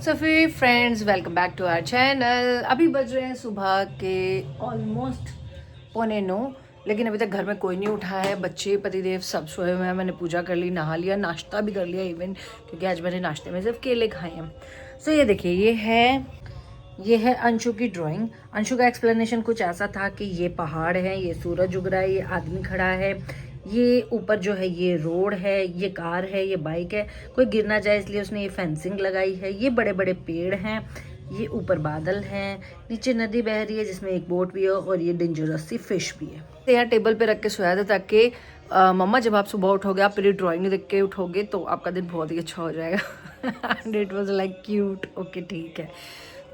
Safi friends, welcome back to our channel. अभी बज रहे हैं सुबह के ऑलमोस्ट 8:45, लेकिन अभी तक घर में कोई नहीं उठा है। बच्चे, पतिदेव सब सोए हुए हैं। मैंने पूजा कर ली, नहा लिया, नाश्ता भी कर लिया इवन, क्योंकि आज मैंने नाश्ते में सिर्फ केले खाए हैं। सो ये देखिए, ये है अंशु की ड्राइंग। अंशु का एक्सप्लेनेशन कुछ ऐसा था कि ये पहाड़ है, ये सूरज उग रहा है, ये आदमी खड़ा है, ये ऊपर जो है ये रोड है, ये कार है, ये बाइक है, कोई गिर ना जाए इसलिए उसने ये फेंसिंग लगाई है, ये बड़े बड़े पेड़ हैं, ये ऊपर बादल हैं, नीचे नदी बह रही है जिसमें एक बोट भी है, और ये डेंजरस सी फिश भी है। तो यहाँ टेबल पे रख के सोया था ताकि मम्मा जब आप सुबह उठोगे, आप मेरी ड्राइंग देख के उठोगे तो आपका दिन बहुत ही अच्छा हो जाएगा। And it was like cute. Okay, ठीक है।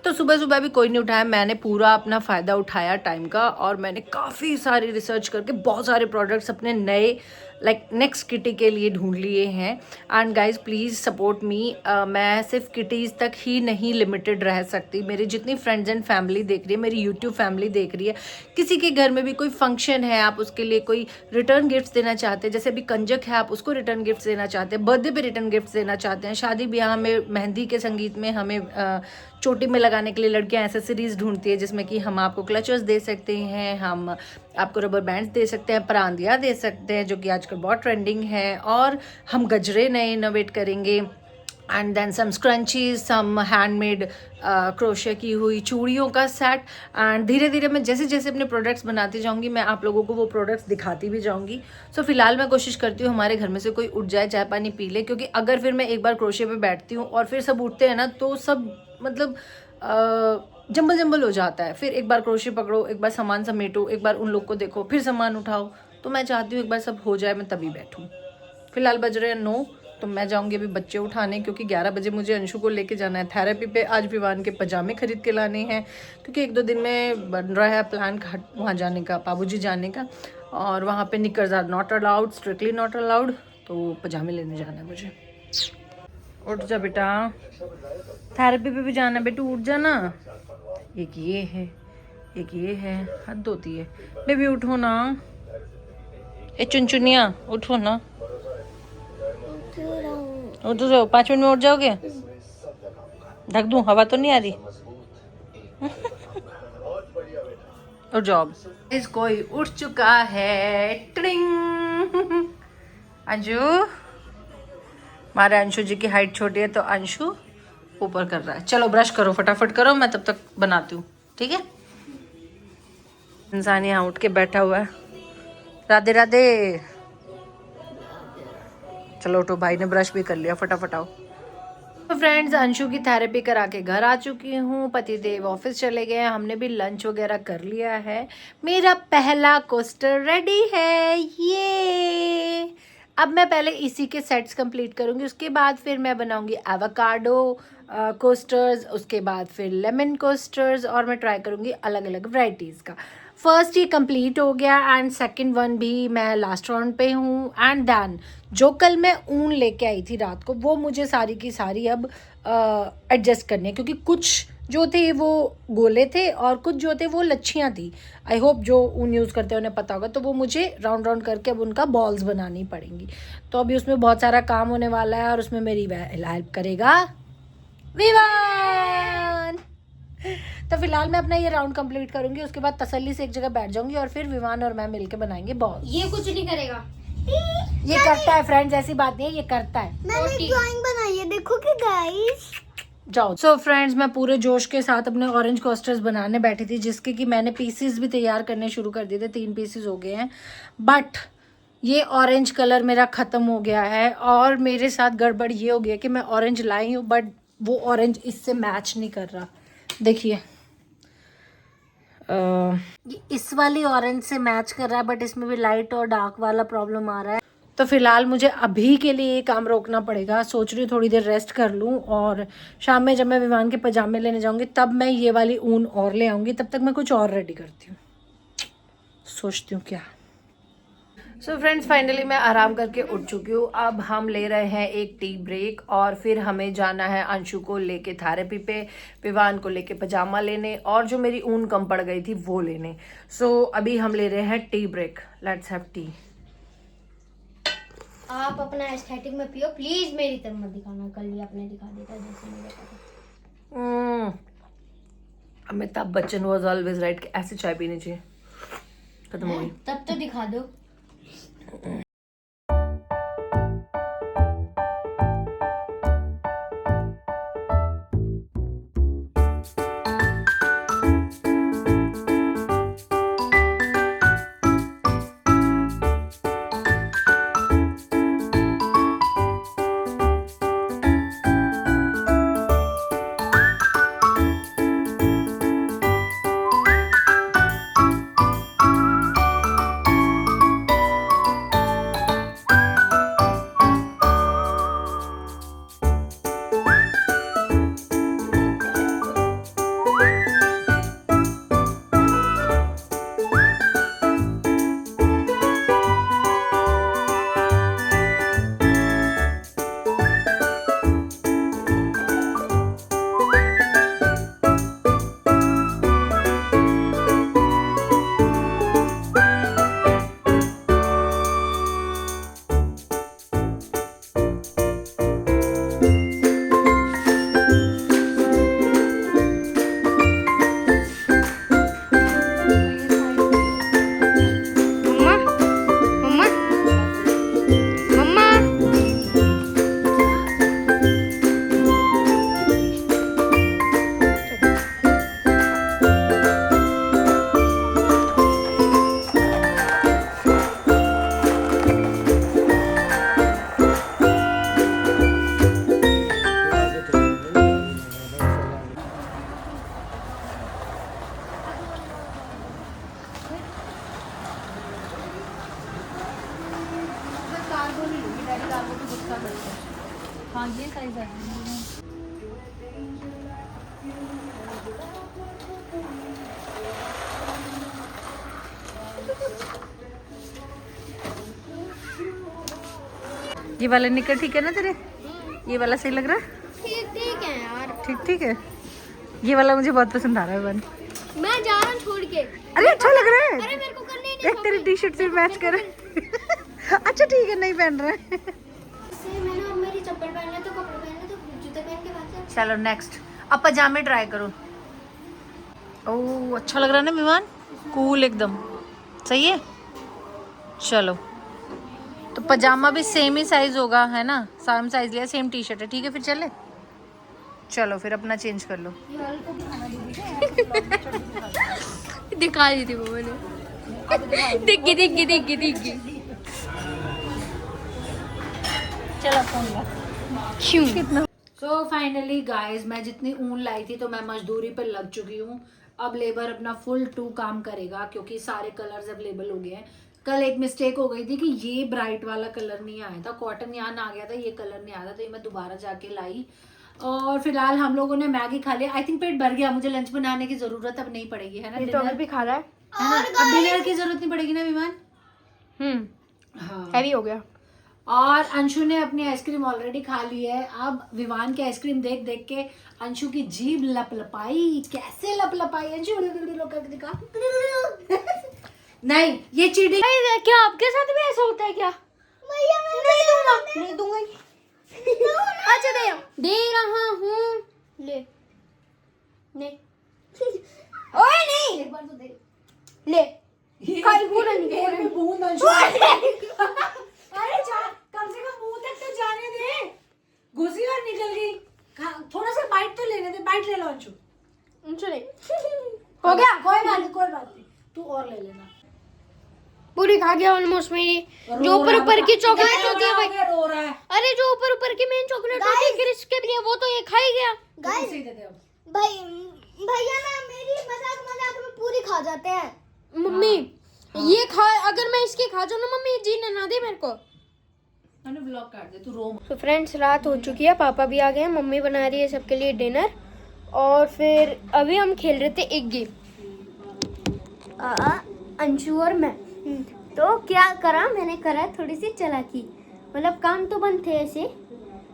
तो सुबह सुबह भी कोई नहीं उठाया। मैंने पूरा अपना फ़ायदा उठाया टाइम का, और मैंने काफ़ी सारी रिसर्च करके बहुत सारे प्रोडक्ट्स अपने नए नेक्स्ट किटी के लिए ढूंढ लिए हैं। And guys please support me. मैं सिर्फ किटीज़ तक ही नहीं लिमिटेड रह सकती। मेरी जितनी फ्रेंड्स एंड फैमिली देख रही है, मेरी यूट्यूब फैमिली देख रही है, किसी के घर में भी कोई फंक्शन है, आप उसके लिए कोई रिटर्न गिफ्ट्स देना चाहते हैं, जैसे अभी कंजक है, आप उसको रिटर्न गिफ्ट्स देना चाहते हैं, बर्थडे पे रिटर्न गिफ्ट्स देना चाहते हैं, शादी ब्याह में, मेहंदी के संगीत में हमें चोटी में लगाने के लिए लड़कियां एसेसरीज ढूंढती है, जिसमें कि हम आपको क्लचर्स दे सकते हैं, हम आपको रबर बैंड्स दे सकते हैं, परांदिया दे सकते हैं जो कि आजकल बहुत ट्रेंडिंग है, और हम गजरे नए इनोवेट करेंगे, and then some scrunchies, some handmade crochet की हुई चूड़ियों का सेट। एंड धीरे धीरे मैं जैसे जैसे अपने प्रोडक्ट्स बनाती जाऊंगी, मैं आप लोगों को वो प्रोडक्ट्स दिखाती भी जाऊंगी। सो फिलहाल मैं कोशिश करती हूँ हमारे घर में से कोई उठ जाए, चाय पानी पी ले, क्योंकि अगर फिर मैं एक बार क्रोशे पे बैठती हूँ और फिर सब उठते हैं ना, तो सब मतलब जंबल जंबल हो जाता है। फिर एक बार क्रोशे पकड़ो, एक बार सामान समेटो, एक बार उन लोग को देखो, फिर सामान उठाओ। तो मैं चाहती हूँ एक बार सब हो जाए, मैं तभी बैठूँ। फिलहाल बज रहे हैं 9, तो मैं जाऊंगी अभी बच्चे उठाने, क्योंकि 11 बजे मुझे अंशु को लेके जाना है थेरेपी पे। आज विवान के पजामे खरीद के लाने हैं, क्योंकि 1-2 दिन में बन रहा है प्लान वहाँ जाने का, बाबूजी जाने का, और वहाँ पे knickers are not allowed, strictly not allowed, तो पजामे लेने जाना है मुझे। उठ जा बेटा, थेरेपी पे भी जाना है बेटू, उठ जाना। एक ये है, एक ये है, हद होती है। बेबी उठो ना, ए चुनचुनिया उठो ना, उठ जाओ। 5 मिनट में उठ जाओगे? ढक दूं, हवा तो नहीं आ रही? उठ जाओ। इस कोई उठ चुका है, ट्रिंग। अंशु, हमारे अंशु जी की हाइट छोटी है, तो अंशु ऊपर कर रहा है। चलो ब्रश करो, फटाफट करो, मैं तब तक बनाती हूँ, ठीक है। इंसान यहाँ उठ के बैठा हुआ है। राधे राधे। चलो उठो, भाई ने ब्रश भी कर लिया, फटाफट आओ। तो फ्रेंड्स, अंशु की थेरेपी करा के घर आ चुकी हूँ। पतिदेव ऑफिस चले गए, हमने भी लंच वगैरह कर लिया है। मेरा पहला कोस्टर रेडी है, ये। अब मैं पहले इसी के सेट्स कंप्लीट करूँगी, उसके बाद फिर मैं बनाऊँगी एवोकाडो कोस्टर्स, उसके बाद फिर लेमन कोस्टर्स, और मैं ट्राई करूँगी अलग अलग वैरायटीज़ का। फर्स्ट ये कंप्लीट हो गया, एंड सेकंड वन भी मैं लास्ट राउंड पे हूँ। एंड देन जो कल मैं ऊन लेके आई थी रात को, वो मुझे सारी की सारी अब एडजस्ट करनी है, क्योंकि कुछ जो थे वो गोले थे और कुछ जो थे वो लच्छियाँ थी। आई होप जो ऊन यूज़ करते हैं उन्हें पता होगा। तो वो मुझे राउंड राउंड करके अब उनका बॉल्स बनानी पड़ेंगी। तो अभी उसमें बहुत सारा काम होने वाला है, और उसमें मेरी हेल्प करेगा विवान। तो फिलहाल मैं अपना ये राउंड कंप्लीट करूंगी, उसके बाद तसल्ली से एक जगह बैठ जाऊंगी, और फिर विवान और मैं मिलके बनाएंगे बॉल। ये कुछ नहीं करेगा, ये करता है फ्रेंड्स, ऐसी बात नहीं है, ये करता है। मैंने ड्राइंग बनाई है, देखोगे गाइस। जाओ। सो फ्रेंड्स, मैं पूरे जोश के साथ अपने ऑरेंज कोस्टर्स बनाने बैठी थी, जिसके कि मैंने पीसेस भी तैयार करने शुरू कर दिए थे। 3 पीसेस हो गए हैं, बट ये ऑरेंज कलर मेरा ख़त्म हो गया है, और मेरे साथ गड़बड़ ये हो गया कि मैं ऑरेंज लाई हूँ, बट वो ऑरेंज इससे मैच नहीं कर रहा। देखिए, इस वाली ऑरेंज से मैच कर रहा है, बट इसमें भी लाइट और डार्क वाला प्रॉब्लम आ रहा है। तो फिलहाल मुझे अभी के लिए ये काम रोकना पड़ेगा। सोच रही हूँ थोड़ी देर रेस्ट कर लूँ, और शाम में जब मैं विवान के पजामे लेने जाऊँगी तब मैं ये वाली ऊन और ले आऊँगी। तब तक मैं कुछ और रेडी करती हूँ, सोचती हूँ क्या। सो फ्रेंड्स, फाइनली मैं आराम करके उठ चुकी हूँ। अब हम ले रहे हैं एक टी ब्रेक, और फिर हमें जाना है अंशु को लेके थेरेपी पे, विवान को लेके पजामा लेने, और जो मेरी ऊन कम पड़ गई थी वो लेने। सो अभी हम ले रहे हैं tea break. Let's have tea. आप अपना एस्थेटिक में पियो प्लीज, मेरी तरफ मत दिखाना। कल ही आपने दिखा दिया था जैसे मुझे पता। Amitabh Bachchan was always right, ऐसे चाय पीनी चाहिए। खत्म हो गई। तब तो दिखा दो। हाँ ये साइज है। ये वाला निकर ठीक है ना तेरे? ये वाला सही लग रहा है? ठीक है यार। ठीक है। ये वाला मुझे बहुत पसंद आ रहा है वन। मैं जा रहा हूँ छोड़ के। अरे अच्छा लग रहा है। अरे मेरे को करनी नहीं। देख तेरी टी शर्ट से मैच कर। अच्छा ठीक है, नहीं पहन रहा है। मैंने और मेरी चप्पल पहन ले तो कपड़े पहन ले तो जूते पहन के बात। चलो नेक्स्ट, अब पजामे ट्राई करो। ओह अच्छा लग रहा है ना विमान, कूल एकदम सही है। चलो तो पजामा भी सेम ही साइज होगा है ना, सेम साइज लिया, सेम टी शर्ट है, ठीक है फिर चले। चलो फिर अपना चेंज कर लो। दिखा दी थी वो मैंने। दिखी। चलो फोन कितना। सो फाइनली गाइस, मैं जितनी ऊन लाई थी तो मैं मजदूरी पर लग चुकी हूँ। अब लेबर अपना फुल 2 काम करेगा क्योंकि सारे कलर्स अवेलेबल हो गए हैं। कल एक मिस्टेक हो गई थी कि ये ब्राइट वाला कलर नहीं आया था, कॉटन यान आ गया था, ये कलर नहीं आया था, तो ये मैं दोबारा जाके लाई। और फिलहाल हम लोगों ने मैगी खा लिया। आई थिंक पेट भर गया, मुझे लंच बनाने की जरूरत अब नहीं पड़ेगी है ना। डिनर भी खा रहा है ना, अब डिनर की जरूरत नहीं पड़ेगी ना विमान। हाँ हैवी हो गया। और अंशु ने अपनी आइसक्रीम ऑलरेडी खा ली है। अब विवान की आइसक्रीम देख देख के अंशु की जीभ लपलपाई। कैसे लपलपाई अंशु? दिखा। नहीं ये चीटिंग। क्या आपके साथ भी ऐसा होता है क्या? नहीं दूंगा। अच्छा दे रहा हूँ। ले ओए नहीं, एक बार तो दे। ले खाई पूरा नहीं। बूंद अंशु। अरे जा, कम से कम मुंह तक तो जाने दे। घुसी और निकल गई। थोड़ा सा बाइट तो लेने दे। बाइट ले लो अंशु। हो गया, कोई बात नहीं, तू और ले लेना। पूरी खा गया ऑलमोस्ट मेरी। जो ऊपर की चॉकलेट होती है भाई, रो रहा है। अरे जो ऊपर की मेन चॉकलेट होती है क्रिस्प के लिए, वो तो ये खा ही गया। गाइस भैया ना मेरी मजाक में पूरी खा जाते हैं। मम्मी ये खा, अगर मैं इसके खा जाऊँ ना मम्मी, जीने ना दे मेरे को। मैंने ब्लॉक काट दे, तू रो। तो फ्रेंड्स रात हो चुकी है, पापा भी आ गए हैं, मम्मी बना रही है सबके लिए डिनर। और फिर अभी हम खेल रहे थे एक गेम, अंशु और मैं। तो क्या करा मैंने, करा थोड़ी सी चालाकी। मतलब काम तो बंद थे ऐसे,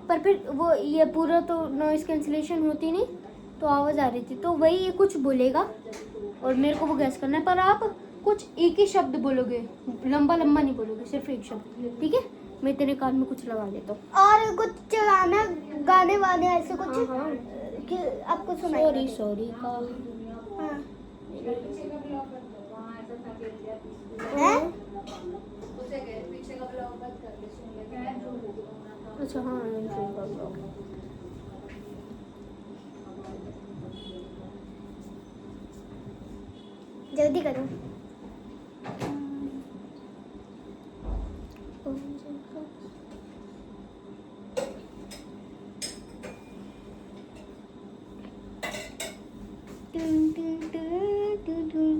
पर फिर वो ये पूरा तो नॉइस कैंसिलेशन होती नहीं, तो आवाज़ आ रही थी। तो वही ये कुछ बोलेगा और मेरे को वो गैस करना है, पर आप कुछ एक ही शब्द बोलोगे, लंबा नहीं बोलोगे, सिर्फ एक शब्द, ठीक है? मैं तेरे कान में कुछ लगा देता हूँ। और कुछ चलाना, गाने वाने ऐसे कुछ कि आपको सुनाई। सॉरी का हाँ पीछे का ब्लॉग बंद कर, वहाँ ऐसा था कि इंडिया पीसफुल हैं? उसे कह पीछे का ब्लॉग बंद कर ले, सुन ले क्या जो होना था। अच्छा हाँ इंट्रो का ब्लॉग जल्दी करो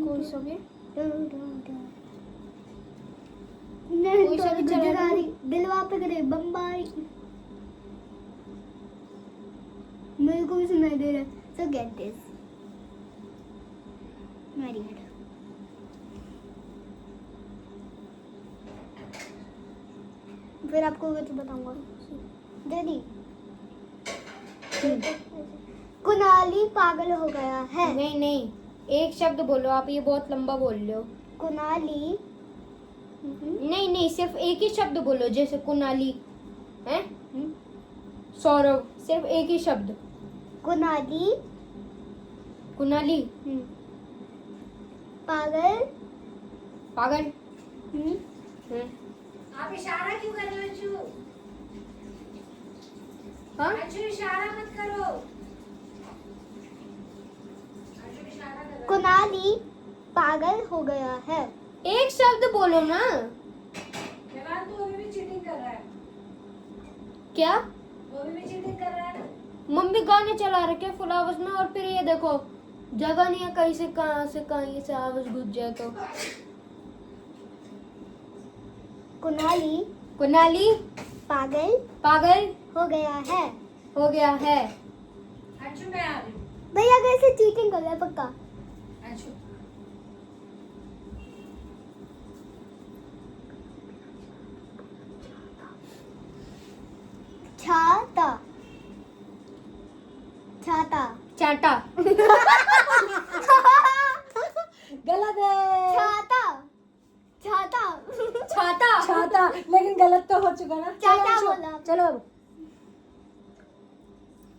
कोई सो गया नहीं तो गुजराती दिलवा पे करे बम्बाई मेरे को भी सुनाई दे रहा है सो गेट दिस वेरी गुड फिर आपको कुछ बताऊंगा दीदी कुनाली पागल हो गया है नहीं नहीं, एक शब्द बोलो आप, ये बहुत लंबा बोल रहे हो। कुनाली नहीं नहीं, सिर्फ एक ही शब्द बोलो, जैसे कुनाली है, सौरभ, सिर्फ एक ही शब्द। कुनाली कुनाली पागल पागल। आप इशारा क्यों कर रहे हो अंशु? हाँ अंशु इशारा मत करो। अंशु इशारा कर रहा है। कुनाली पागल हो गया है एक शब्द बोलो ना। मेहमान तो अभी भी चीटिंग कर रहा है। क्या? वो अभी भी चीटिंग कर रहा है ना। मम्मी गाने चला रखे फुल आवाज में, और फिर ये देखो जगह नहीं है, कहीं से कहीं से आवाज घुस जाए तो। कुनाली कुनाली पागल पागल हो गया है हो गया है। अंशु मैं आ रही हूँ। भैया कैसे चीटिंग कर रहा है पक्का अंशु छाता छाता चाटा। गलत है। छाता छाता छाता छाता, लेकिन गलत तो हो चुका ना। छाता चलो अंशु, बोला। चलो अब।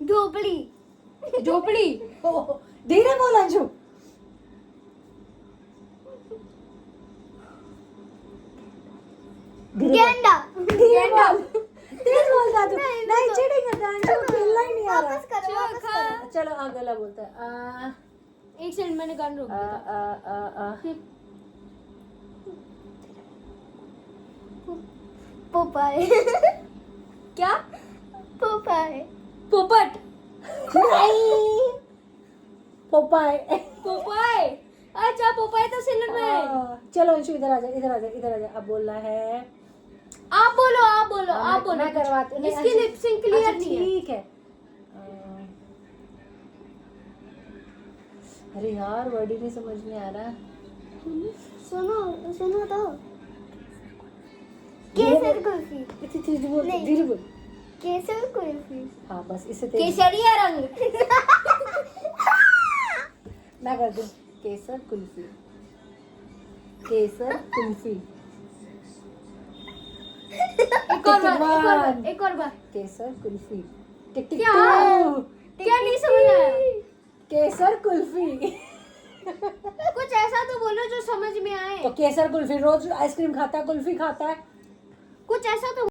झोपड़ी झोपड़ी। धीरे बोल अंशु। गेंडा गेंडा। तेज बोलता तू। नहीं, नहीं तो- चीटिंग करता है अंशु, खेलना ही नहीं आ रहा। वापस करो वापस करो चलो अगला बोलता है। एक सेकंड, मैंने गाना रोक दिया था। पोपाय क्या? पोपाय पोपट। नहीं, पोपाय। पोपाय। अच्छा पोपाय तो सिलर में। चलो अंशु इधर आ जा, इधर आ जा, इधर आ जा। अब बोलना है। आप बोलो आप बोलो आप बोलो। मैं करवाती हूँ। इसकी अच्छा, लिप सिंक क्लियर अच्छा, नहीं है। ठीक है। अरे यार वर्ड ही नहीं समझ में आ रहा। सुनो सुनो तो धीरे केसर बोल। कुल्फी इतनी तेज बोल, नहीं। धीरे बोल। केसर कुल्फी हाँ बस इससे तेज। केसरिया रंग। मैं कर दूँ। केसर कुल्फी, केसर कुल्फी। एक और बार एक और बार। केसर कुल्फी। टिक टिक क्या? टू। क्या नहीं समझ आया? केसर कुल्फी। कुछ ऐसा तो बोलो जो समझ में आए। तो केसर कुल्फी, रोज आइसक्रीम खाता है, कुल्फी खाता है। कुछ ऐसा तो